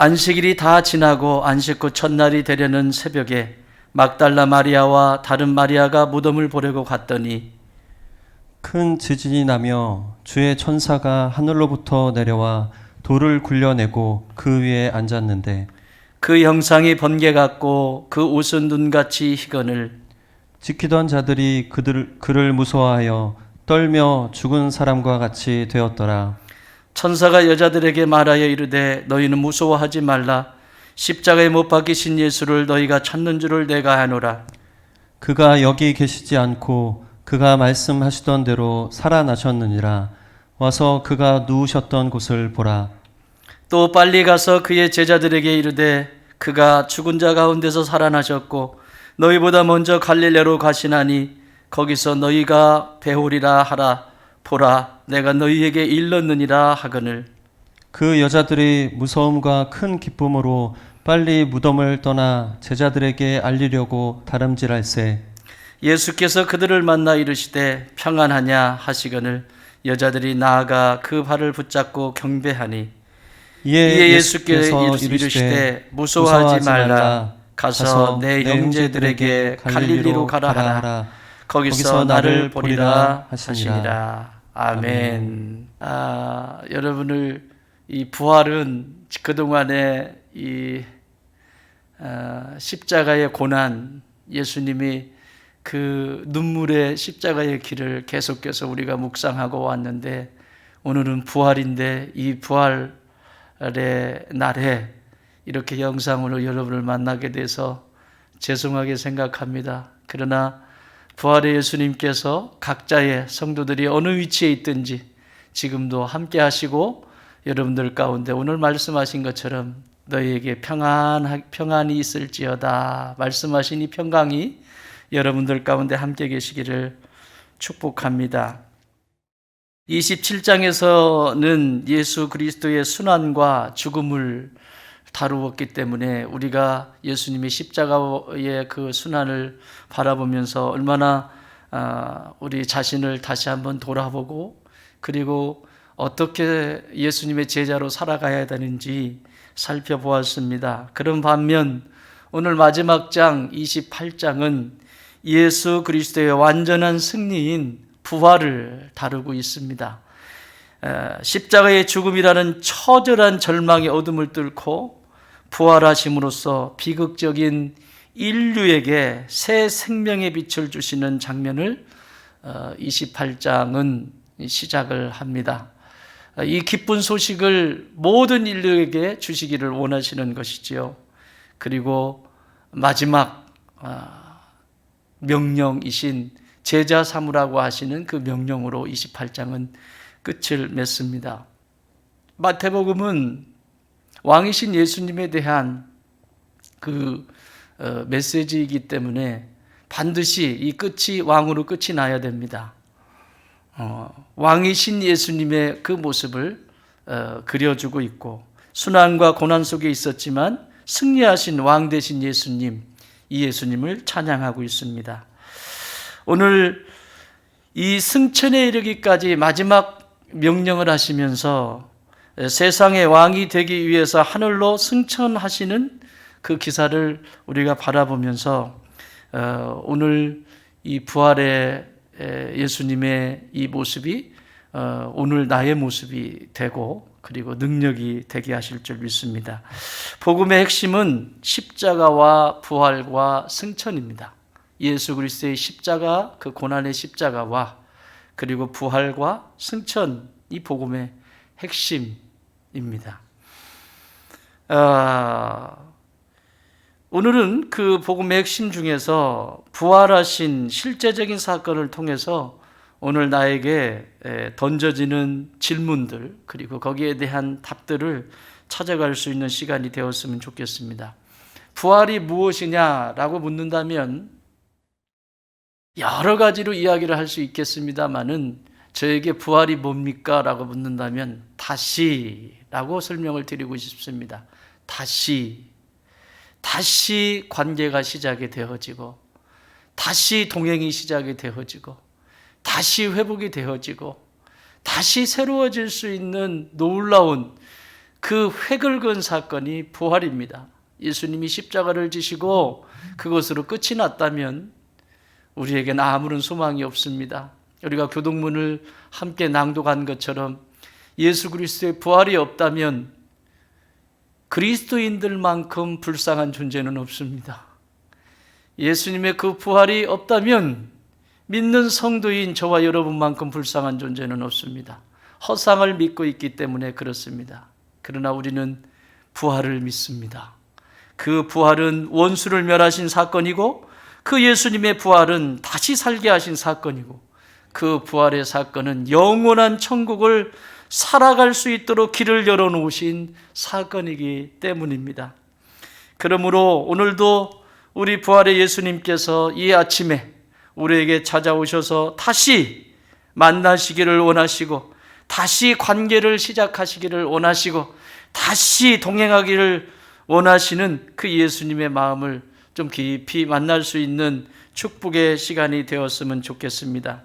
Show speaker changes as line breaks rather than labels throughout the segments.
안식일이 다 지나고 안식 후 첫날이 되려는 새벽에 막달라 마리아와 다른 마리아가 무덤을 보려고 갔더니
큰 지진이 나며 주의 천사가 하늘로부터 내려와 돌을 굴려내고 그 위에 앉았는데
그 형상이 번개 같고 그 옷은 눈같이 희건을
지키던 자들이 그를 무서워하여 떨며 죽은 사람과 같이 되었더라.
천사가 여자들에게 말하여 이르되 너희는 무서워하지 말라. 십자가에 못 박히신 예수를 너희가 찾는 줄을 내가 아노라.
그가 여기 계시지 않고 그가 말씀하시던 대로 살아나셨느니라. 와서 그가 누우셨던 곳을 보라.
또 빨리 가서 그의 제자들에게 이르되 그가 죽은 자 가운데서 살아나셨고 너희보다 먼저 갈릴레로 가시나니 거기서 너희가 배우리라 하라. 보라, 내가 너희에게 일렀느니라 하거늘.
그 여자들이 무서움과 큰 기쁨으로 빨리 무덤을 떠나 제자들에게 알리려고 다름질할세.
예수께서 그들을 만나 이르시되 평안하냐 하시거늘 여자들이 나아가 그 발을 붙잡고 경배하니 이에 예수께서 이르시되 무서워하지 말라. 가서 내 형제들에게 갈릴리로 가라 하라. 거기서 나를 보리라 하시니라. 아멘. 여러분을 이 부활은 그동안에 이 십자가의 고난, 예수님이 그 눈물의 십자가의 길을 계속해서 우리가 묵상하고 왔는데 오늘은 부활인데 이 부활의 날에 이렇게 영상으로 여러분을 만나게 돼서 죄송하게 생각합니다. 그러나 부활의 예수님께서 각자의 성도들이 어느 위치에 있든지 지금도 함께 하시고 여러분들 가운데 오늘 말씀하신 것처럼 너희에게 평안이 있을지어다 말씀하신 이 평강이 여러분들 가운데 함께 계시기를 축복합니다. 27장에서는 예수 그리스도의 순환과 죽음을 다루었기 때문에 우리가 예수님의 십자가의 그 순환을 바라보면서 얼마나 우리 자신을 다시 한번 돌아보고 그리고 어떻게 예수님의 제자로 살아가야 되는지 살펴보았습니다. 그런 반면 오늘 마지막 장 28장은 예수 그리스도의 완전한 승리인 부활을 다루고 있습니다. 십자가의 죽음이라는 처절한 절망의 어둠을 뚫고 부활하심으로써 비극적인 인류에게 새 생명의 빛을 주시는 장면을 28장은 시작을 합니다. 이 기쁜 소식을 모든 인류에게 주시기를 원하시는 것이지요. 그리고 마지막 명령이신 제자 삼으라고 하시는 그 명령으로 28장은 끝을 맺습니다. 마태복음은 왕이신 예수님에 대한 그 메시지이기 때문에 반드시 이 끝이 왕으로 끝이 나야 됩니다. 왕이신 예수님의 그 모습을 그려주고 있고 순환과 고난 속에 있었지만 승리하신 왕 되신 예수님, 이 예수님을 찬양하고 있습니다. 오늘 이 승천에 이르기까지 마지막 명령을 하시면서 세상의 왕이 되기 위해서 하늘로 승천하시는 그 기사를 우리가 바라보면서 오늘 이 부활의 예수님의 이 모습이 오늘 나의 모습이 되고 그리고 능력이 되게 하실 줄 믿습니다. 복음의 핵심은 십자가와 부활과 승천입니다. 예수 그리스도의 십자가, 그 고난의 십자가와 그리고 부활과 승천, 이 복음의 핵심입니다. 오늘은 그 복음의 핵심 중에서 부활하신 실제적인 사건을 통해서 오늘 나에게 던져지는 질문들 그리고 거기에 대한 답들을 찾아갈 수 있는 시간이 되었으면 좋겠습니다. 부활이 무엇이냐라고 묻는다면 여러 가지로 이야기를 할 수 있겠습니다만은 저에게 부활이 뭡니까? 라고 묻는다면 다시라고 설명을 드리고 싶습니다. 다시 관계가 시작이 되어지고 다시 동행이 시작이 되어지고 다시 회복이 되어지고 다시 새로워질 수 있는 놀라운 그 획을 그은 사건이 부활입니다. 예수님이 십자가를 지시고 그것으로 끝이 났다면 우리에게는 아무런 소망이 없습니다. 우리가 교동문을 함께 낭독한 것처럼 예수 그리스도의 부활이 없다면 그리스도인들만큼 불쌍한 존재는 없습니다. 예수님의 그 부활이 없다면 믿는 성도인 저와 여러분만큼 불쌍한 존재는 없습니다. 허상을 믿고 있기 때문에 그렇습니다. 그러나 우리는 부활을 믿습니다. 그 부활은 원수를 멸하신 사건이고 그 예수님의 부활은 다시 살게 하신 사건이고 그 부활의 사건은 영원한 천국을 살아갈 수 있도록 길을 열어놓으신 사건이기 때문입니다. 그러므로 오늘도 우리 부활의 예수님께서 이 아침에 우리에게 찾아오셔서 다시 만나시기를 원하시고 다시 관계를 시작하시기를 원하시고 다시 동행하기를 원하시는 그 예수님의 마음을 좀 깊이 만날 수 있는 축복의 시간이 되었으면 좋겠습니다.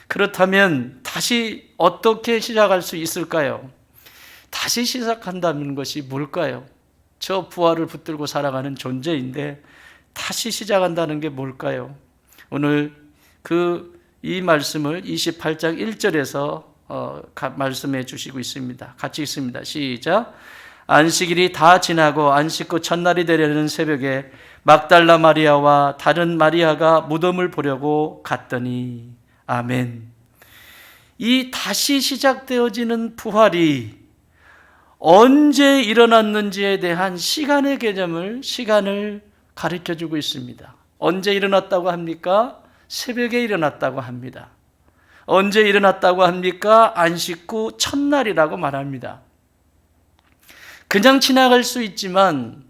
그렇다면 다시 어떻게 시작할 수 있을까요? 다시 시작한다는 것이 뭘까요? 저 부활을 붙들고 살아가는 존재인데 다시 시작한다는 게 뭘까요? 오늘 이 말씀을 28장 1절에서 말씀해 주시고 있습니다. 같이 읽습니다. 시작. 안식일이 다 지나고 안식구 첫날이 되려는 새벽에 막달라 마리아와 다른 마리아가 무덤을 보려고 갔더니 아멘. 이 다시 시작되어지는 부활이 언제 일어났는지에 대한 시간의 시간을 가르쳐주고 있습니다. 언제 일어났다고 합니까? 새벽에 일어났다고 합니다. 언제 일어났다고 합니까? 안식구 첫날이라고 말합니다. 그냥 지나갈 수 있지만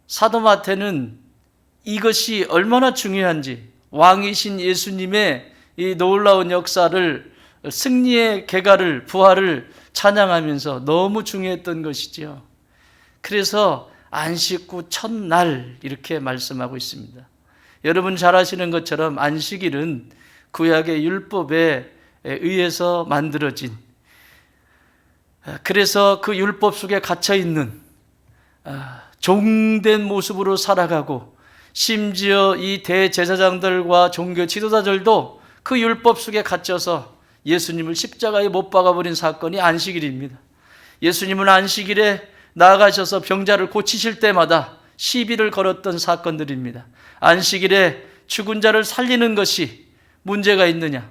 사도 마태는 이것이 얼마나 중요한지 왕이신 예수님의 이 놀라운 역사를 승리의 개가를 부활을 찬양하면서 너무 중요했던 것이죠. 그래서 안식구 첫날 이렇게 말씀하고 있습니다. 여러분 잘 아시는 것처럼 안식일은 구약의 율법에 의해서 만들어진 그래서 그 율법 속에 갇혀있는 종된 모습으로 살아가고 심지어 이 대제사장들과 종교 지도자들도 그 율법 속에 갇혀서 예수님을 십자가에 못 박아버린 사건이 안식일입니다. 예수님은 안식일에 나아가셔서 병자를 고치실 때마다 시비를 걸었던 사건들입니다. 안식일에 죽은 자를 살리는 것이 문제가 있느냐?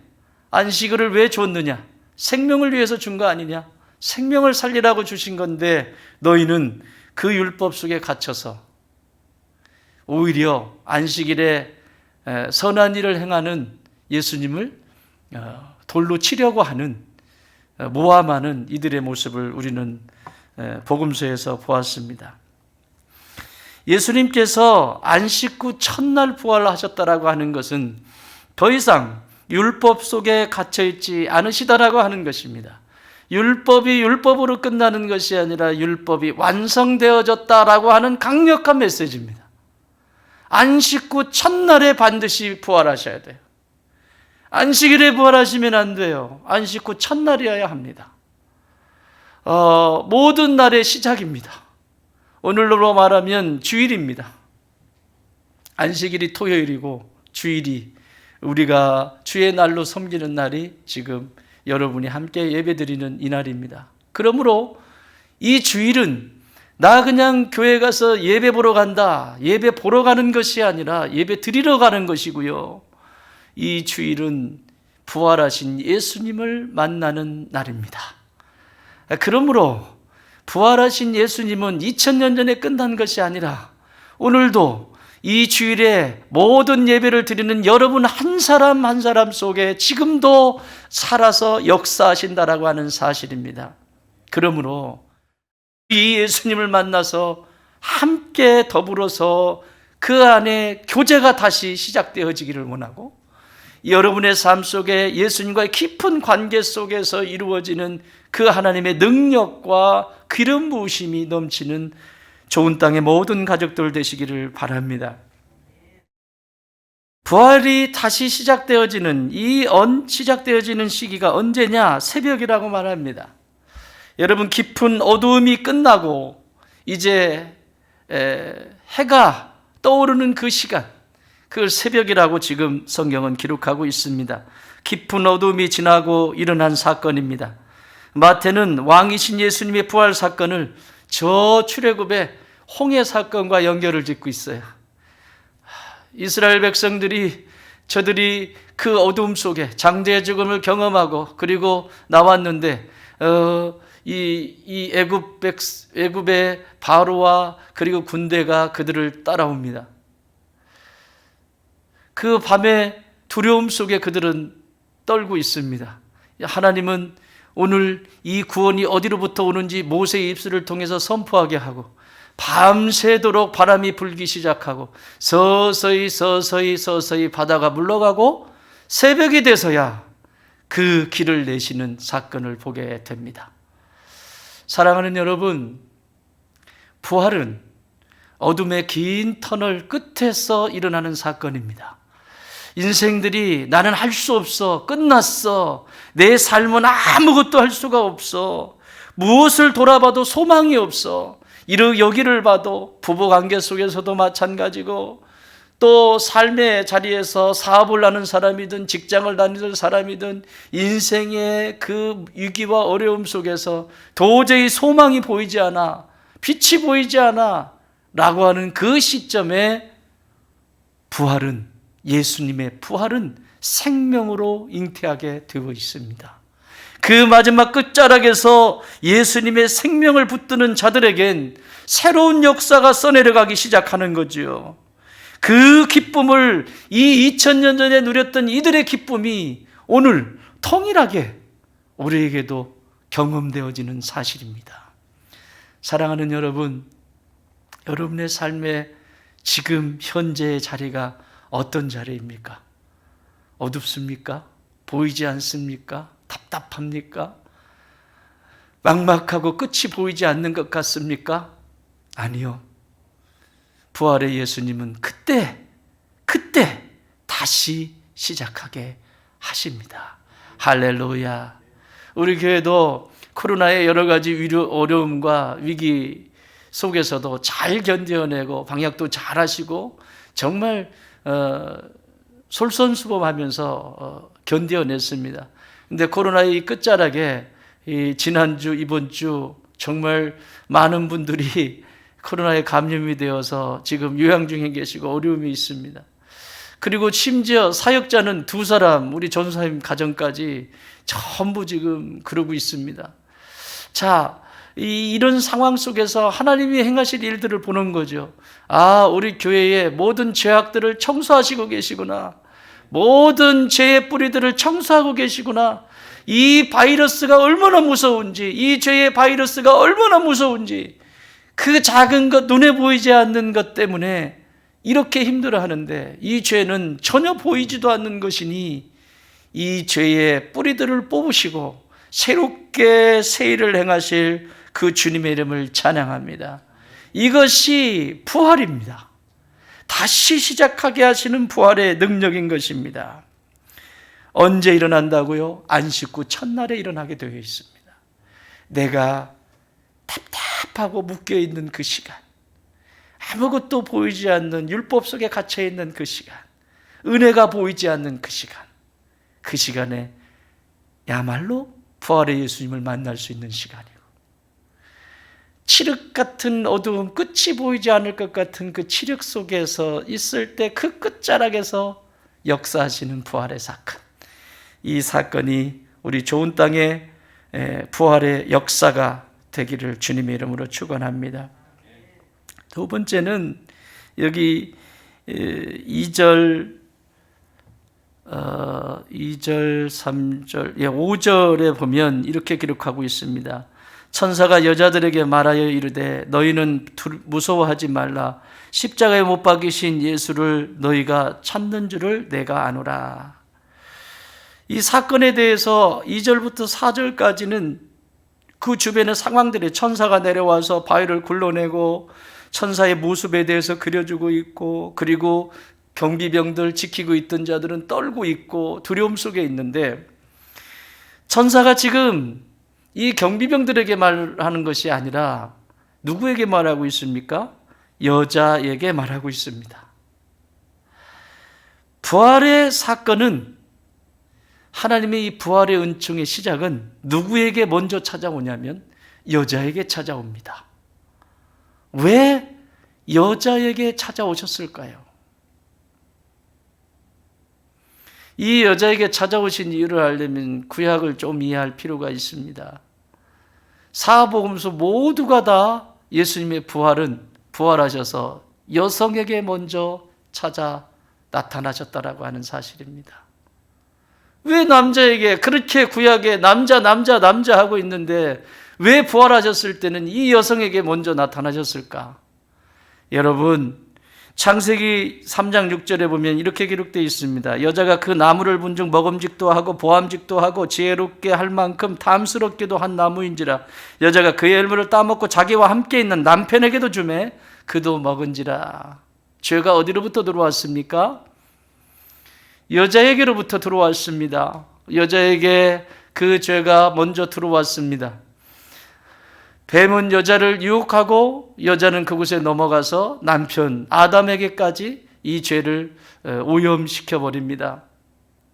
안식일을 왜 줬느냐? 생명을 위해서 준 거 아니냐? 생명을 살리라고 주신 건데 너희는 그 율법 속에 갇혀서 오히려 안식일에 선한 일을 행하는 예수님을 돌로 치려고 하는 모함하는 이들의 모습을 우리는 복음서에서 보았습니다. 예수님께서 안식구 첫날 부활하셨다라고 하는 것은 더 이상 율법 속에 갇혀있지 않으시다라고 하는 것입니다. 율법이 율법으로 끝나는 것이 아니라 율법이 완성되어졌다라고 하는 강력한 메시지입니다. 안식구 첫날에 반드시 부활하셔야 돼요. 안식일에 부활하시면 안 돼요. 안식구 첫날이어야 합니다. 모든 날의 시작입니다. 오늘로 말하면 주일입니다. 안식일이 토요일이고 주일이 우리가 주의 날로 섬기는 날이 지금 여러분이 함께 예배드리는 이 날입니다. 그러므로 이 주일은 나 그냥 교회 가서 예배 보러 간다, 예배 보러 가는 것이 아니라 예배 드리러 가는 것이고요. 이 주일은 부활하신 예수님을 만나는 날입니다. 그러므로 부활하신 예수님은 2000년 전에 끝난 것이 아니라 오늘도 이 주일에 모든 예배를 드리는 여러분 한 사람 한 사람 속에 지금도 살아서 역사하신다라고 하는 사실입니다. 그러므로 이 예수님을 만나서 함께 더불어서 그 안에 교제가 다시 시작되어지기를 원하고 여러분의 삶 속에 예수님과의 깊은 관계 속에서 이루어지는 그 하나님의 능력과 기름 부으심이 넘치는 좋은 땅의 모든 가족들 되시기를 바랍니다. 부활이 다시 시작되어지는 시작되어지는 시기가 언제냐? 새벽이라고 말합니다. 여러분, 깊은 어두움이 끝나고 이제 해가 떠오르는 그 시간, 그걸 새벽이라고 지금 성경은 기록하고 있습니다. 깊은 어두움이 지나고 일어난 사건입니다. 마태는 왕이신 예수님의 부활 사건을 저 출애굽의 홍해 사건과 연결을 짓고 있어요. 이스라엘 백성들이, 저들이 그 어두움 속에 장대의 죽음을 경험하고 그리고 나왔는데 이 애굽의 바로와 그리고 군대가 그들을 따라옵니다. 그 밤에 두려움 속에 그들은 떨고 있습니다. 하나님은 오늘 이 구원이 어디로부터 오는지 모세의 입술을 통해서 선포하게 하고, 밤새도록 바람이 불기 시작하고 서서히 바다가 물러가고 새벽이 돼서야 그 길을 내시는 사건을 보게 됩니다. 사랑하는 여러분, 부활은 어둠의 긴 터널 끝에서 일어나는 사건입니다. 인생들이 나는 할 수 없어, 끝났어, 내 삶은 아무것도 할 수가 없어, 무엇을 돌아봐도 소망이 없어, 여기를 봐도 부부관계 속에서도 마찬가지고, 또 삶의 자리에서 사업을 하는 사람이든 직장을 다니는 사람이든 인생의 그 위기와 어려움 속에서 도저히 소망이 보이지 않아, 빛이 보이지 않아 라고 하는 그 시점에 예수님의 부활은 생명으로 잉태하게 되어 있습니다. 그 마지막 끝자락에서 예수님의 생명을 붙드는 자들에겐 새로운 역사가 써내려가기 시작하는 거지요. 그 기쁨을, 이 2000년 전에 누렸던 이들의 기쁨이 오늘 통일하게 우리에게도 경험되어지는 사실입니다. 사랑하는 여러분, 여러분의 삶의 지금 현재의 자리가 어떤 자리입니까? 어둡습니까? 보이지 않습니까? 답답합니까? 막막하고 끝이 보이지 않는 것 같습니까? 아니요. 부활의 예수님은 그때 다시 시작하게 하십니다. 할렐루야. 우리 교회도 코로나의 여러 가지 어려움과 위기 속에서도 잘 견뎌내고 방역도 잘 하시고 정말 솔선수범하면서 견뎌냈습니다. 근데 코로나의 끝자락에 지난주, 이번 주 정말 많은 분들이 코로나에 감염이 되어서 지금 요양 중에 계시고 어려움이 있습니다. 그리고 심지어 사역자는 2사람, 우리 전사님 가정까지 전부 지금 그러고 있습니다. 자, 이런 상황 속에서 하나님이 행하실 일들을 보는 거죠. 아, 우리 교회의 모든 죄악들을 청소하시고 계시구나. 모든 죄의 뿌리들을 청소하고 계시구나. 이 바이러스가 얼마나 무서운지, 이 죄의 바이러스가 얼마나 무서운지, 그 작은 것, 눈에 보이지 않는 것 때문에 이렇게 힘들어하는데 이 죄는 전혀 보이지도 않는 것이니 이 죄의 뿌리들을 뽑으시고 새롭게 새 일을 행하실 그 주님의 이름을 찬양합니다. 이것이 부활입니다. 다시 시작하게 하시는 부활의 능력인 것입니다. 언제 일어난다고요? 안식 후 첫날에 일어나게 되어 있습니다. 내가 답답하고 묶여있는 그 시간, 아무것도 보이지 않는 율법 속에 갇혀있는 그 시간, 은혜가 보이지 않는 그 시간, 그 시간에 야말로 부활의 예수님을 만날 수 있는 시간이고, 칠흑 같은 어두움, 끝이 보이지 않을 것 같은 그 칠흑 속에서 있을 때 그 끝자락에서 역사하시는 부활의 사건, 이 사건이 우리 좋은 땅의 부활의 역사가 되기를 주님의 이름으로 축원합니다. 두 번째는 여기 2절, 3절, 5절에 보면 이렇게 기록하고 있습니다. 천사가 여자들에게 말하여 이르되 너희는 무서워하지 말라. 십자가에 못 박이신 예수를 너희가 찾는 줄을 내가 아노라. 이 사건에 대해서 2절부터 4절까지는 그 주변의 상황들이, 천사가 내려와서 바위를 굴러내고 천사의 모습에 대해서 그려주고 있고, 그리고 경비병들 지키고 있던 자들은 떨고 있고 두려움 속에 있는데, 천사가 지금 이 경비병들에게 말하는 것이 아니라 누구에게 말하고 있습니까? 여자에게 말하고 있습니다. 부활의 사건은, 하나님의 이 부활의 은총의 시작은 누구에게 먼저 찾아오냐면 여자에게 찾아옵니다. 왜 여자에게 찾아오셨을까요? 이 여자에게 찾아오신 이유를 알려면 구약을 좀 이해할 필요가 있습니다. 사복음서 모두가 다 예수님의 부활하셔서 여성에게 먼저 찾아 나타나셨다라고 하는 사실입니다. 왜 남자에게 그렇게 구약에 남자 하고 있는데 왜 부활하셨을 때는 이 여성에게 먼저 나타나셨을까? 여러분, 창세기 3장 6절에 보면 이렇게 기록되어 있습니다. 여자가 그 나무를 본즉 먹음직도 하고 보암직도 하고 지혜롭게 할 만큼 탐스럽게도 한 나무인지라. 여자가 그의 열매를 따먹고 자기와 함께 있는 남편에게도 주매 그도 먹은지라. 죄가 어디로부터 들어왔습니까? 여자에게로부터 들어왔습니다. 여자에게 그 죄가 먼저 들어왔습니다. 뱀은 여자를 유혹하고 여자는 그곳에 넘어가서 남편 아담에게까지 이 죄를 오염시켜 버립니다.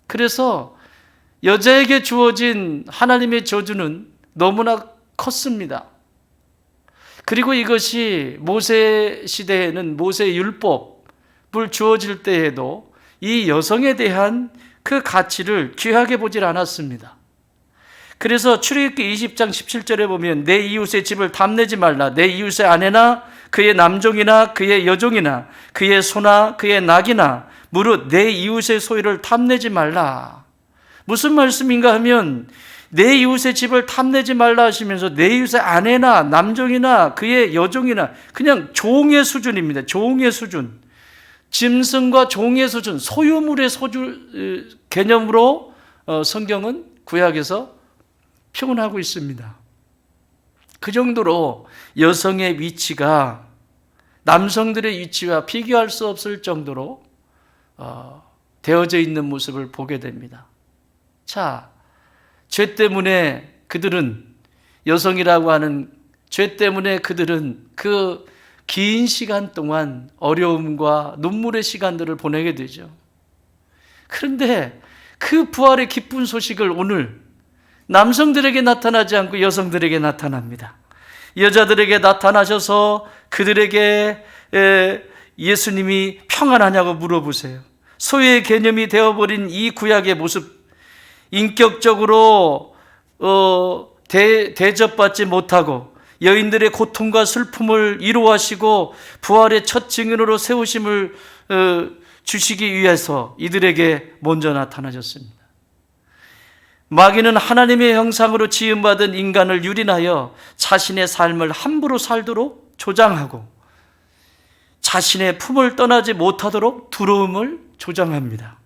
그래서 여자에게 주어진 하나님의 저주는 너무나 컸습니다. 그리고 이것이 모세 시대에는 모세 율법을 주어질 때에도 이 여성에 대한 그 가치를 귀하게 보질 않았습니다. 그래서 출애굽기 20장 17절에 보면 내 이웃의 집을 탐내지 말라. 내 이웃의 아내나 그의 남종이나 그의 여종이나 그의 소나 그의 낙이나 무릇 내 이웃의 소유를 탐내지 말라. 무슨 말씀인가 하면 내 이웃의 집을 탐내지 말라 하시면서 내 이웃의 아내나 남종이나 그의 여종이나 그냥 종의 수준입니다. 종의 수준. 짐승과 종의 수준, 소유물의 개념으로 성경은 구약에서 표현하고 있습니다. 그 정도로 여성의 위치가 남성들의 위치와 비교할 수 없을 정도로 되어져 있는 모습을 보게 됩니다. 자, 죄 때문에 그들은, 여성이라고 하는 죄 때문에 그들은 그 긴 시간 동안 어려움과 눈물의 시간들을 보내게 되죠. 그런데 그 부활의 기쁜 소식을 오늘 남성들에게 나타나지 않고 여성들에게 나타납니다. 여자들에게 나타나셔서 그들에게 예수님이 평안하냐고 물어보세요. 소유의 개념이 되어버린 이 구약의 모습, 인격적으로 대접받지 못하고 여인들의 고통과 슬픔을 위로하시고 부활의 첫 증인으로 세우심을 주시기 위해서 이들에게 먼저 나타나셨습니다. 마귀는 하나님의 형상으로 지음받은 인간을 유린하여 자신의 삶을 함부로 살도록 조장하고 자신의 품을 떠나지 못하도록 두려움을 조장합니다.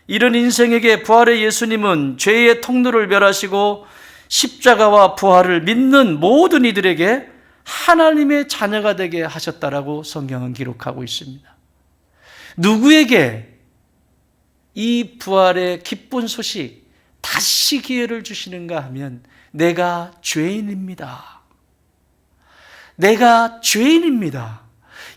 이런 인생에게 부활의 예수님은 죄의 통로를 멸하시고 십자가와 부활을 믿는 모든 이들에게 하나님의 자녀가 되게 하셨다라고 성경은 기록하고 있습니다. 누구에게 이 부활의 기쁜 소식 다시 기회를 주시는가 하면 내가 죄인입니다. 내가 죄인입니다.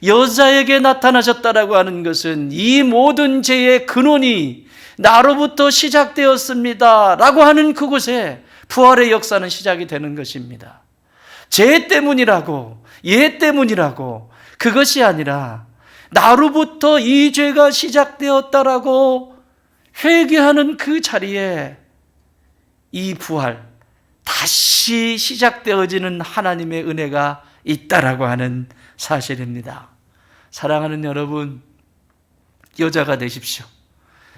여자에게 나타나셨다라고 하는 것은 이 모든 죄의 근원이 나로부터 시작되었습니다 라고 하는 그곳에 부활의 역사는 시작이 되는 것입니다. 죄 때문이라고, 예 때문이라고, 그것이 아니라 나로부터 이 죄가 시작되었다라고 회개하는 그 자리에 이 부활, 다시 시작되어지는 하나님의 은혜가 있다라고 하는 사실입니다. 사랑하는 여러분, 여자가 되십시오.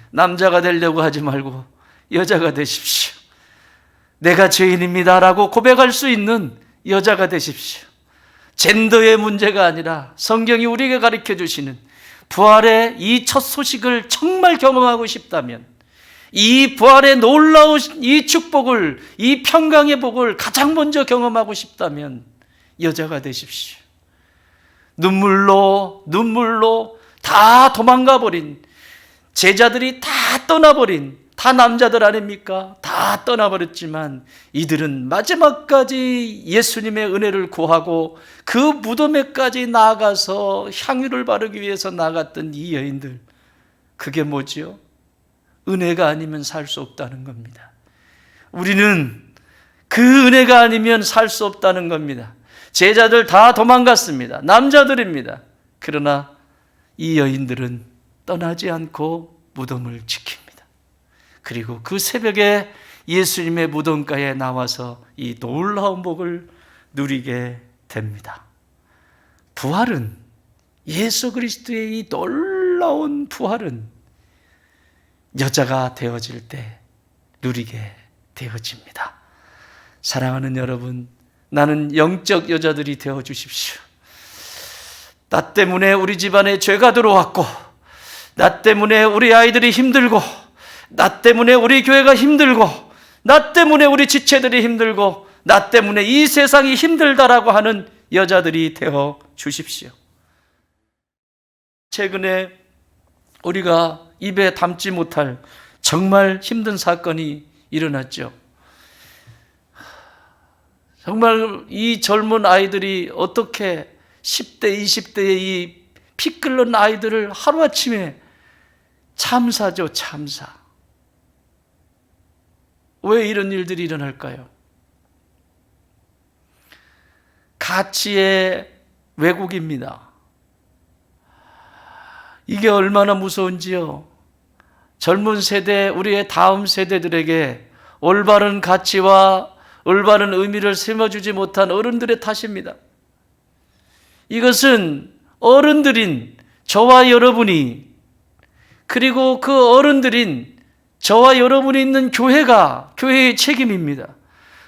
남자가 되려고 하지 말고 여자가 되십시오. 내가 죄인입니다라고 고백할 수 있는 여자가 되십시오. 젠더의 문제가 아니라 성경이 우리에게 가르쳐 주시는 부활의 이 첫 소식을 정말 경험하고 싶다면, 이 부활의 놀라운 이 축복을, 이 평강의 복을 가장 먼저 경험하고 싶다면 여자가 되십시오. 눈물로 다 도망가 버린, 제자들이 다 떠나버린 다 남자들 아닙니까? 다 떠나버렸지만 이들은 마지막까지 예수님의 은혜를 구하고 그 무덤에까지 나아가서 향유를 바르기 위해서 나갔던 이 여인들, 그게 뭐지요? 은혜가 아니면 살 수 없다는 겁니다. 우리는 그 은혜가 아니면 살 수 없다는 겁니다. 제자들 다 도망갔습니다. 남자들입니다. 그러나 이 여인들은 떠나지 않고 무덤을 지킵니다. 그리고 그 새벽에 예수님의 무덤가에 나와서 이 놀라운 복을 누리게 됩니다. 부활은, 예수 그리스도의 이 놀라운 부활은 여자가 되어질 때 누리게 되어집니다. 사랑하는 여러분, 나는 영적 여자들이 되어 주십시오. 나 때문에 우리 집안에 죄가 들어왔고, 나 때문에 우리 아이들이 힘들고, 나 때문에 우리 교회가 힘들고, 나 때문에 우리 지체들이 힘들고, 나 때문에 이 세상이 힘들다라고 하는 여자들이 되어 주십시오. 최근에 우리가 입에 담지 못할 정말 힘든 사건이 일어났죠. 정말 이 젊은 아이들이 어떻게 10대, 20대의 이 피 끓는 아이들을 하루아침에 참사죠, 참사. 왜 이런 일들이 일어날까요? 가치의 왜곡입니다. 이게 얼마나 무서운지요. 젊은 세대, 우리의 다음 세대들에게 올바른 가치와 올바른 의미를 심어주지 못한 어른들의 탓입니다. 이것은 어른들인 저와 여러분이, 그리고 그 어른들인 저와 여러분이 있는 교회의 책임입니다.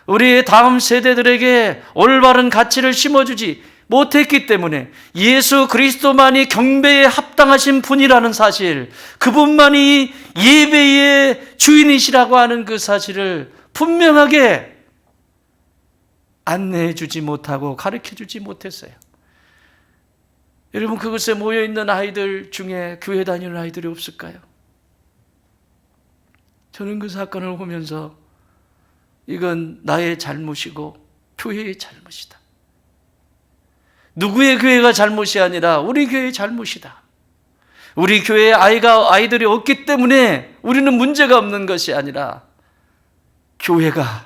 우리의 다음 세대들에게 올바른 가치를 심어주지 못했기 때문에 예수 그리스도만이 경배에 합당하신 분이라는 사실, 그분만이 예배의 주인이시라고 하는 그 사실을 분명하게 안내해 주지 못하고 가르쳐 주지 못했어요. 여러분, 그곳에 모여있는 아이들 중에 교회 다니는 아이들이 없을까요? 저는 그 사건을 보면서 이건 나의 잘못이고 교회의 잘못이다. 누구의 교회가 잘못이 아니라 우리 교회의 잘못이다. 우리 교회에 아이들이 없기 때문에 우리는 문제가 없는 것이 아니라 교회가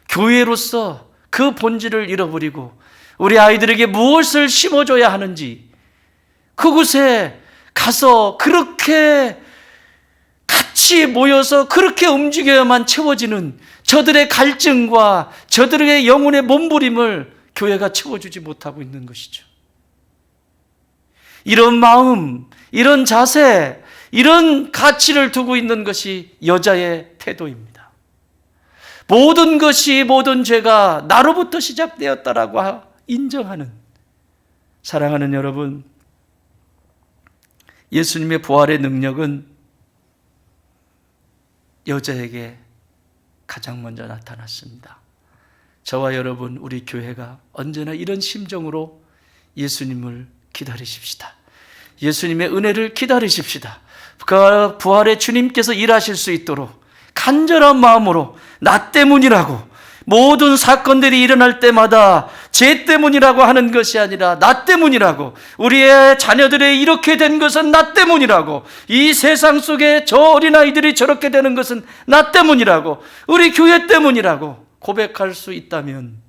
교회로서 그 본질을 잃어버리고 우리 아이들에게 무엇을 심어줘야 하는지, 그곳에 가서 그렇게 같이 모여서 그렇게 움직여야만 채워지는 저들의 갈증과 저들의 영혼의 몸부림을 교회가 채워주지 못하고 있는 것이죠. 이런 마음, 이런 자세, 이런 가치를 두고 있는 것이 여자의 태도입니다. 모든 것이, 모든 죄가 나로부터 시작되었다라고 인정하는, 사랑하는 여러분, 예수님의 부활의 능력은 여자에게 가장 먼저 나타났습니다. 저와 여러분, 우리 교회가 언제나 이런 심정으로 예수님을 기다리십시다. 예수님의 은혜를 기다리십시다. 그 부활의 주님께서 일하실 수 있도록 간절한 마음으로, 나 때문이라고, 모든 사건들이 일어날 때마다 제 때문이라고 하는 것이 아니라 나 때문이라고, 우리의 자녀들이 이렇게 된 것은 나 때문이라고, 이 세상 속에 저 어린아이들이 저렇게 되는 것은 나 때문이라고, 우리 교회 때문이라고 고백할 수 있다면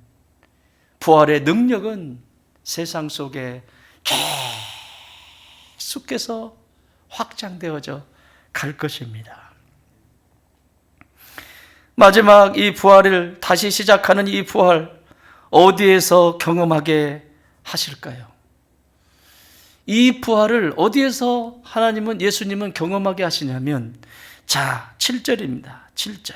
부활의 능력은 세상 속에 계속해서 확장되어져 갈 것입니다. 마지막 이 부활을 다시 시작하는 이 부활, 어디에서 경험하게 하실까요? 이 부활을 어디에서 하나님은, 예수님은 경험하게 하시냐면, 자, 7절입니다. 7절.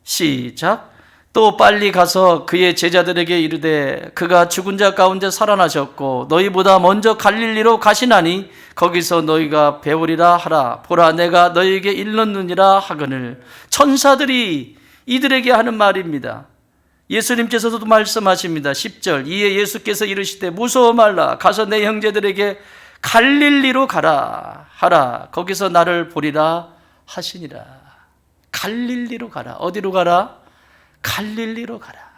시작. 또 빨리 가서 그의 제자들에게 이르되 그가 죽은 자 가운데 살아나셨고 너희보다 먼저 갈릴리로 가시나니 거기서 너희가 배우리라 하라. 보라, 내가 너희에게 일렀느니라 하거늘. 천사들이 이들에게 하는 말입니다. 예수님께서도 말씀하십니다. 10절. 이에 예수께서 이르시되 무서워 말라. 가서 내 형제들에게 갈릴리로 가라 하라. 거기서 나를 보리라 하시니라. 갈릴리로 가라. 어디로 가라? 갈릴리로 가라.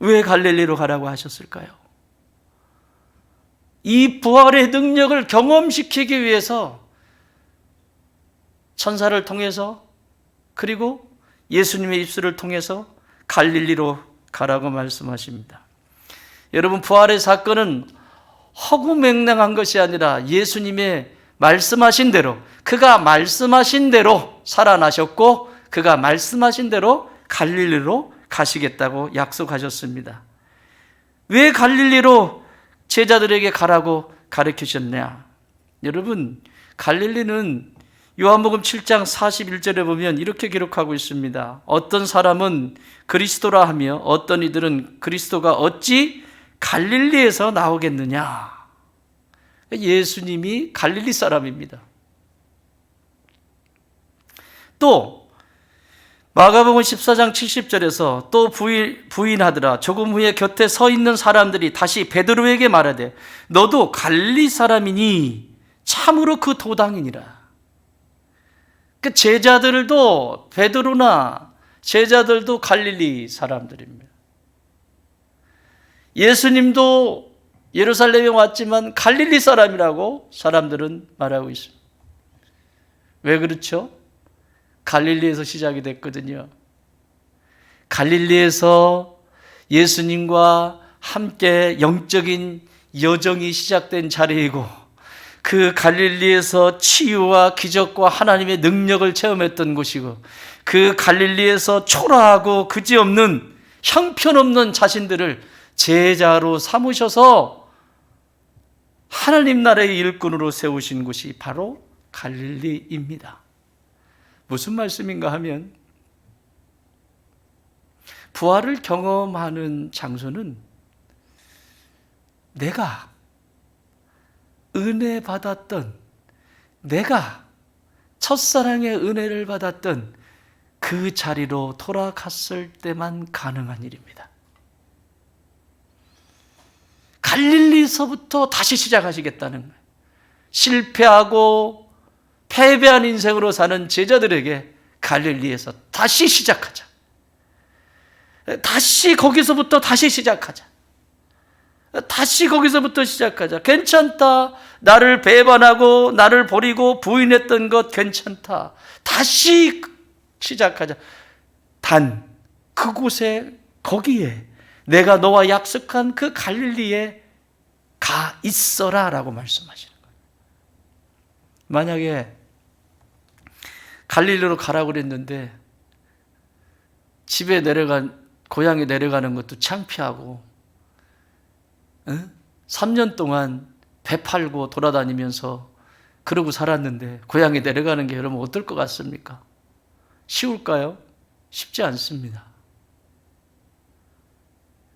왜 갈릴리로 가라고 하셨을까요? 이 부활의 능력을 경험시키기 위해서 천사를 통해서 그리고 예수님의 입술을 통해서 갈릴리로 가라고 말씀하십니다. 여러분, 부활의 사건은 허구맹랑한 것이 아니라 예수님의 말씀하신 대로, 그가 말씀하신 대로 살아나셨고 그가 말씀하신 대로 갈릴리로 가시겠다고 약속하셨습니다. 왜 갈릴리로 제자들에게 가라고 가르치셨냐? 여러분, 갈릴리는 요한복음 7장 41절에 보면 이렇게 기록하고 있습니다. 어떤 사람은 그리스도라 하며 어떤 이들은 그리스도가 어찌 갈릴리에서 나오겠느냐? 예수님이 갈릴리 사람입니다. 또 마가복음 14장 70절에서 또 부인하더라. 조금 후에 곁에 서 있는 사람들이 다시 베드로에게 말하되 너도 갈릴리 사람이니 참으로 그 도당이니라. 그 제자들도, 베드로나 제자들도 갈릴리 사람들입니다. 예수님도 예루살렘에 왔지만 갈릴리 사람이라고 사람들은 말하고 있습니다. 왜 그렇죠? 갈릴리에서 시작이 됐거든요. 갈릴리에서 예수님과 함께 영적인 여정이 시작된 자리이고, 그 갈릴리에서 치유와 기적과 하나님의 능력을 체험했던 곳이고, 그 갈릴리에서 초라하고 그지없는 형편없는 자신들을 제자로 삼으셔서 하나님 나라의 일꾼으로 세우신 곳이 바로 갈릴리입니다. 무슨 말씀인가 하면, 부활을 경험하는 장소는 내가 은혜 받았던, 내가 첫사랑의 은혜를 받았던 그 자리로 돌아갔을 때만 가능한 일입니다. 갈릴리서부터 다시 시작하시겠다는 거예요. 실패하고 패배한 인생으로 사는 제자들에게 갈릴리에서 다시 시작하자. 다시 거기서부터 다시 시작하자. 다시 거기서부터 시작하자. 괜찮다. 나를 배반하고 나를 버리고 부인했던 것 괜찮다. 다시 시작하자. 단 그곳에, 거기에 내가 너와 약속한 그 갈릴리에 가 있어라 라고 말씀하시는 거예요. 만약에 갈릴리로 가라고 그랬는데 집에 고향에 내려가는 것도 창피하고, 3년 동안 배 팔고 돌아다니면서 그러고 살았는데 고향에 내려가는 게 여러분 어떨 것 같습니까? 쉬울까요? 쉽지 않습니다.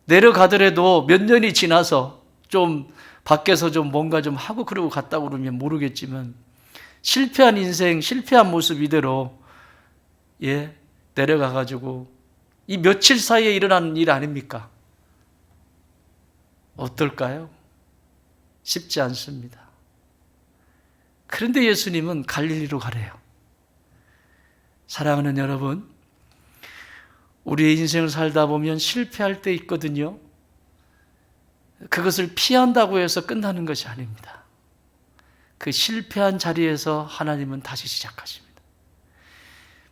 내려가더라도 몇 년이 지나서 좀 밖에서 좀 뭔가 좀 하고 그러고 갔다고 그러면 모르겠지만, 실패한 인생, 실패한 모습 이대로 내려가가지고 이 며칠 사이에 일어나는 일 아닙니까? 어떨까요? 쉽지 않습니다. 그런데 예수님은 갈릴리로 가래요. 사랑하는 여러분, 우리의 인생을 살다 보면 실패할 때 있거든요. 그것을 피한다고 해서 끝나는 것이 아닙니다. 그 실패한 자리에서 하나님은 다시 시작하십니다.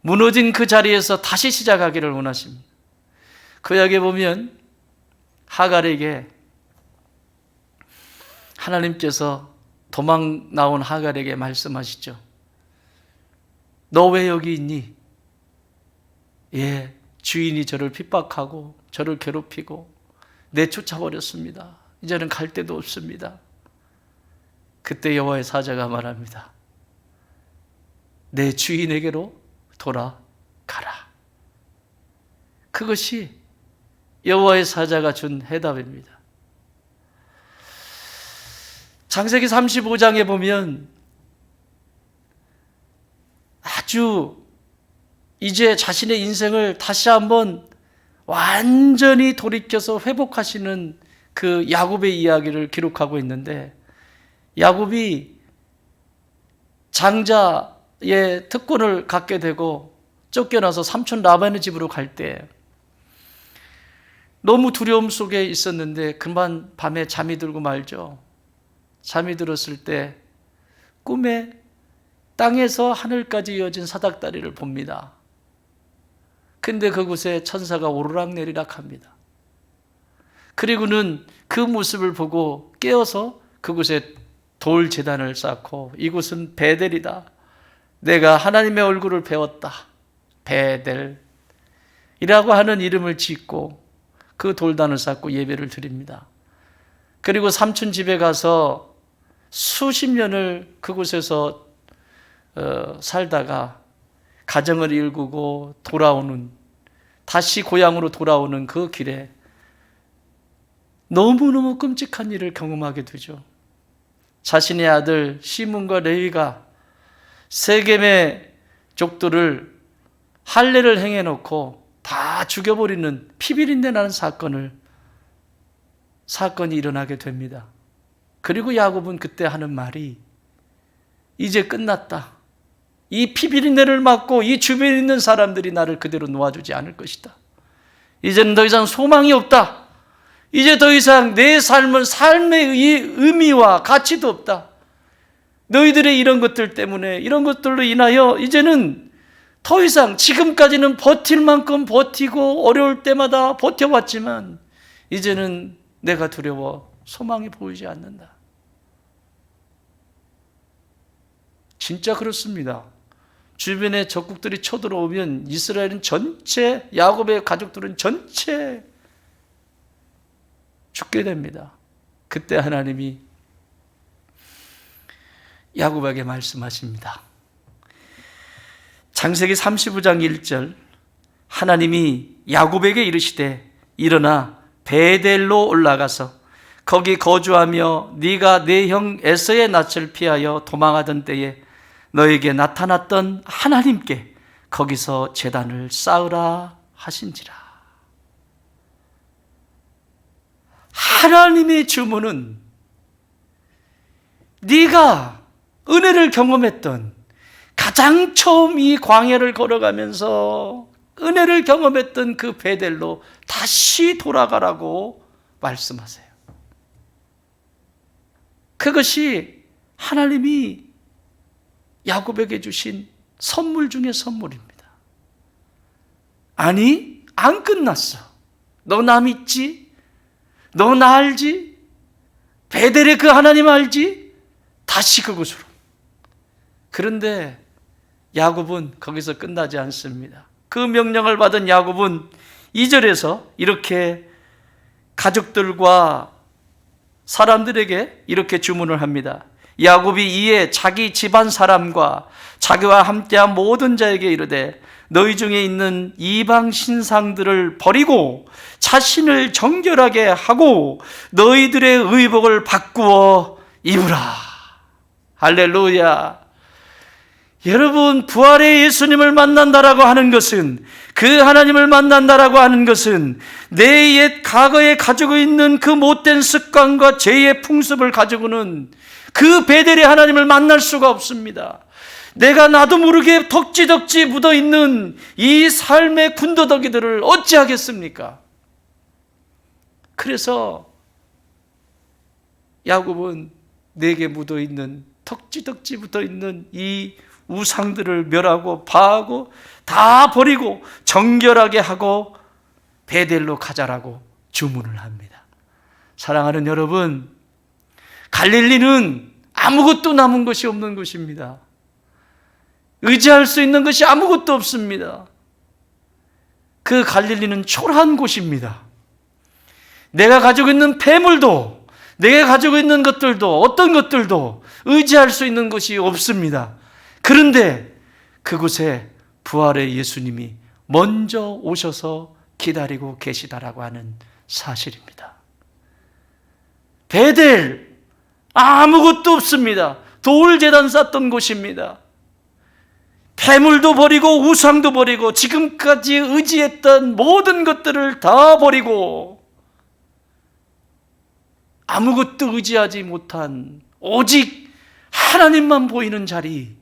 무너진 그 자리에서 다시 시작하기를 원하십니다. 구약에 보면 하갈에게 하나님께서 도망 나온 하갈에게 말씀하시죠. 너 왜 여기 있니? 주인이 저를 핍박하고 저를 괴롭히고 내쫓아버렸습니다. 이제는 갈 데도 없습니다. 그때 여호와의 사자가 말합니다. 내 주인에게로 돌아가라. 그것이 여호와의 사자가 준 해답입니다. 창세기 35장에 보면 아주 이제 자신의 인생을 다시 한번 완전히 돌이켜서 회복하시는 그 야곱의 이야기를 기록하고 있는데, 야곱이 장자 특권을 갖게 되고 쫓겨나서 삼촌 라반의 집으로 갈 때 너무 두려움 속에 있었는데 그만 밤에 잠이 들고 말죠. 잠이 들었을 때 꿈에 땅에서 하늘까지 이어진 사닥다리를 봅니다. 근데 그곳에 천사가 오르락내리락 합니다. 그리고는 그 모습을 보고 깨어서 그곳에 돌 제단을 쌓고 이곳은 베델이다. 내가 하나님의 얼굴을 배웠다. 베델이라고 하는 이름을 짓고 그 돌단을 쌓고 예배를 드립니다. 그리고 삼촌 집에 가서 수십 년을 그곳에서 살다가 가정을 일구고 돌아오는, 다시 고향으로 돌아오는 그 길에 너무너무 끔찍한 일을 경험하게 되죠. 자신의 아들 시몬과 레위가 세겜의 족들을 할례를 행해놓고 다 죽여버리는 피비린내 나는 사건이 일어나게 됩니다. 그리고 야곱은 그때 하는 말이 이제 끝났다. 이 피비린내를 맡고 이 주변에 있는 사람들이 나를 그대로 놓아주지 않을 것이다. 이제는 더 이상 소망이 없다. 이제 더 이상 내 삶은 삶의 의미와 가치도 없다. 너희들의 이런 것들 때문에, 이런 것들로 인하여 이제는 더 이상, 지금까지는 버틸 만큼 버티고 어려울 때마다 버텨왔지만 이제는 내가 두려워 소망이 보이지 않는다. 진짜 그렇습니다. 주변에 적국들이 쳐들어오면 이스라엘은 전체, 야곱의 가족들은 전체 죽게 됩니다. 그때 하나님이 야곱에게 말씀하십니다. 창세기 35장 1절, 하나님이 야곱에게 이르시되 일어나 베델로 올라가서 거기 거주하며 네가 내 형 에서의 낯을 피하여 도망하던 때에 너에게 나타났던 하나님께 거기서 제단을 쌓으라 하신지라. 하나님의 주문은 네가 은혜를 경험했던, 가장 처음 이 광야를 걸어가면서 은혜를 경험했던 그 베델로 다시 돌아가라고 말씀하세요. 그것이 하나님이 야곱에게 주신 선물 중에 선물입니다. 아니, 안 끝났어. 너 나 믿지? 너 나 알지? 베델의 그 하나님 알지? 다시 그곳으로. 그런데 야곱은 거기서 끝나지 않습니다. 그 명령을 받은 야곱은 2절에서 이렇게 가족들과 사람들에게 이렇게 주문을 합니다. 야곱이 이에 자기 집안 사람과 자기와 함께한 모든 자에게 이르되 너희 중에 있는 이방 신상들을 버리고 자신을 정결하게 하고 너희들의 의복을 바꾸어 입으라. 할렐루야. 여러분, 부활의 예수님을 만난다라고 하는 것은, 그 하나님을 만난다라고 하는 것은 내 옛 과거에 가지고 있는 그 못된 습관과 죄의 풍습을 가지고는 그 베델의 하나님을 만날 수가 없습니다. 내가 나도 모르게 덕지덕지 묻어있는 이 삶의 군더더기들을 어찌하겠습니까? 그래서 야곱은 내게 묻어있는, 덕지덕지 묻어있는 이 우상들을 멸하고 파하고 다 버리고 정결하게 하고 베델로 가자라고 주문을 합니다. 사랑하는 여러분, 갈릴리는 아무것도 남은 것이 없는 곳입니다. 의지할 수 있는 것이 아무것도 없습니다. 그 갈릴리는 초라한 곳입니다. 내가 가지고 있는 폐물도, 내가 가지고 있는 것들도, 어떤 것들도 의지할 수 있는 것이 없습니다. 그런데 그곳에 부활의 예수님이 먼저 오셔서 기다리고 계시다라고 하는 사실입니다. 베델, 아무것도 없습니다. 돌제단 쌓던 곳입니다. 폐물도 버리고 우상도 버리고 지금까지 의지했던 모든 것들을 다 버리고 아무것도 의지하지 못한 오직 하나님만 보이는 자리,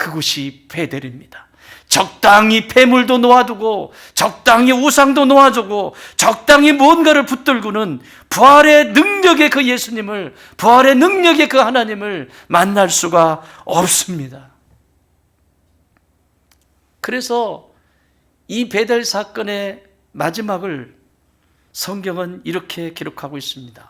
그것이 베델입니다. 적당히 폐물도 놓아두고 적당히 우상도 놓아두고 적당히 뭔가를 붙들고는 부활의 능력의 그 예수님을, 부활의 능력의 그 하나님을 만날 수가 없습니다. 그래서 이 베델 사건의 마지막을 성경은 이렇게 기록하고 있습니다.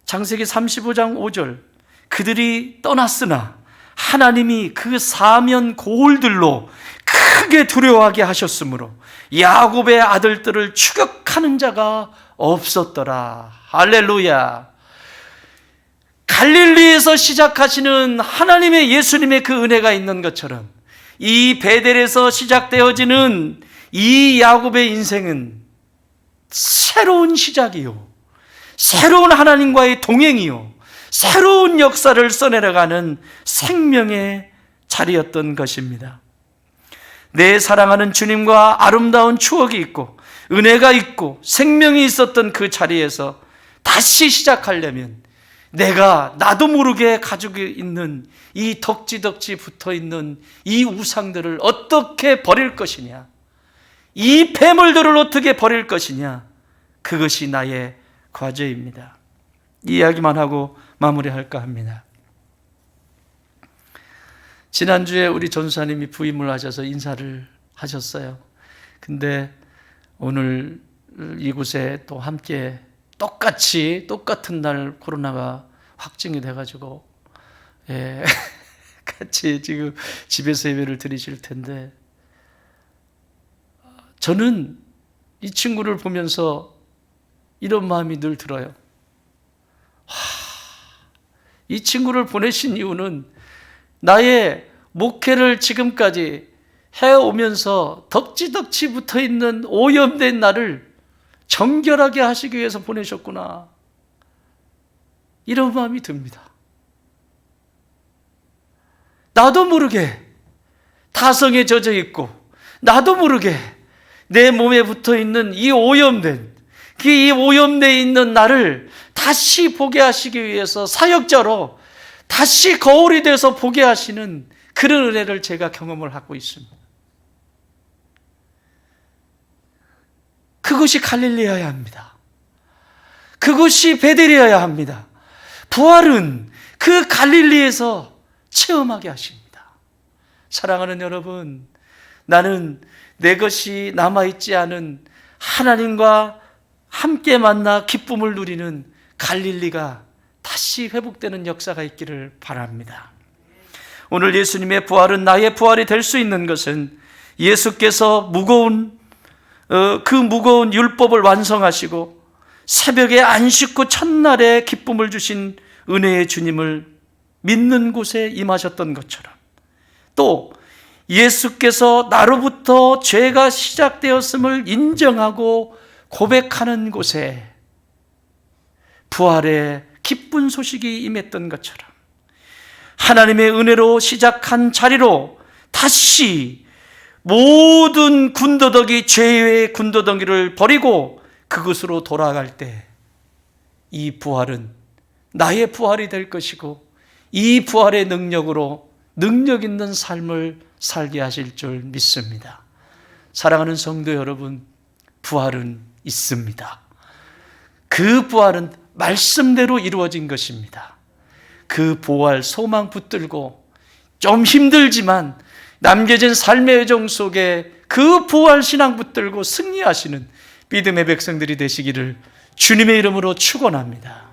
창세기 35장 5절, 그들이 떠났으나 하나님이 그 사면 고울들로 크게 두려워하게 하셨으므로 야곱의 아들들을 추격하는 자가 없었더라. 할렐루야. 갈릴리에서 시작하시는 하나님의 예수님의 그 은혜가 있는 것처럼 이 베델에서 시작되어지는 이 야곱의 인생은 새로운 시작이요, 새로운 하나님과의 동행이요, 새로운 역사를 써내려가는 생명의 자리였던 것입니다. 내 사랑하는 주님과 아름다운 추억이 있고 은혜가 있고 생명이 있었던 그 자리에서 다시 시작하려면 내가 나도 모르게 가지고 있는 이 덕지덕지 붙어있는 이 우상들을 어떻게 버릴 것이냐, 이 폐물들을 어떻게 버릴 것이냐, 그것이 나의 과제입니다. 이 이야기만 하고 마무리할까 합니다. 지난주에 우리 전사님이 부임을 하셔서 인사를 하셨어요. 근데 오늘 이곳에 또 함께 똑같은 날 코로나가 확진이 돼가지고 같이 지금 집에서 예배를 드리실 텐데, 저는 이 친구를 보면서 이런 마음이 늘 들어요. 이 친구를 보내신 이유는 나의 목회를 지금까지 해오면서 덕지덕지 붙어있는 오염된 나를 정결하게 하시기 위해서 보내셨구나, 이런 마음이 듭니다. 나도 모르게 타성에 젖어 있고 나도 모르게 내 몸에 붙어있는 이 오염된 있는 나를 다시 보게 하시기 위해서 사역자로 다시 거울이 돼서 보게 하시는 그런 은혜를 제가 경험을 하고 있습니다. 그것이 갈릴리여야 합니다. 그것이 베델이어야 합니다. 부활은 그 갈릴리에서 체험하게 하십니다. 사랑하는 여러분, 나는 내 것이 남아있지 않은 하나님과 함께 만나 기쁨을 누리는 갈릴리가 다시 회복되는 역사가 있기를 바랍니다. 오늘 예수님의 부활은 나의 부활이 될 수 있는 것은 예수께서 무거운 율법을 완성하시고 새벽에 안식 후 첫날에 기쁨을 주신 은혜의 주님을 믿는 곳에 임하셨던 것처럼, 또 예수께서 나로부터 죄가 시작되었음을 인정하고 고백하는 곳에 부활의 기쁜 소식이 임했던 것처럼 하나님의 은혜로 시작한 자리로 다시 모든 군더더기, 죄의 군더더기를 버리고 그곳으로 돌아갈 때 이 부활은 나의 부활이 될 것이고 이 부활의 능력으로 능력 있는 삶을 살게 하실 줄 믿습니다. 사랑하는 성도 여러분, 부활은 있습니다. 그 부활은 말씀대로 이루어진 것입니다. 그 부활 소망 붙들고 좀 힘들지만 남겨진 삶의 여정 속에 그 부활 신앙 붙들고 승리하시는 믿음의 백성들이 되시기를 주님의 이름으로 축원합니다.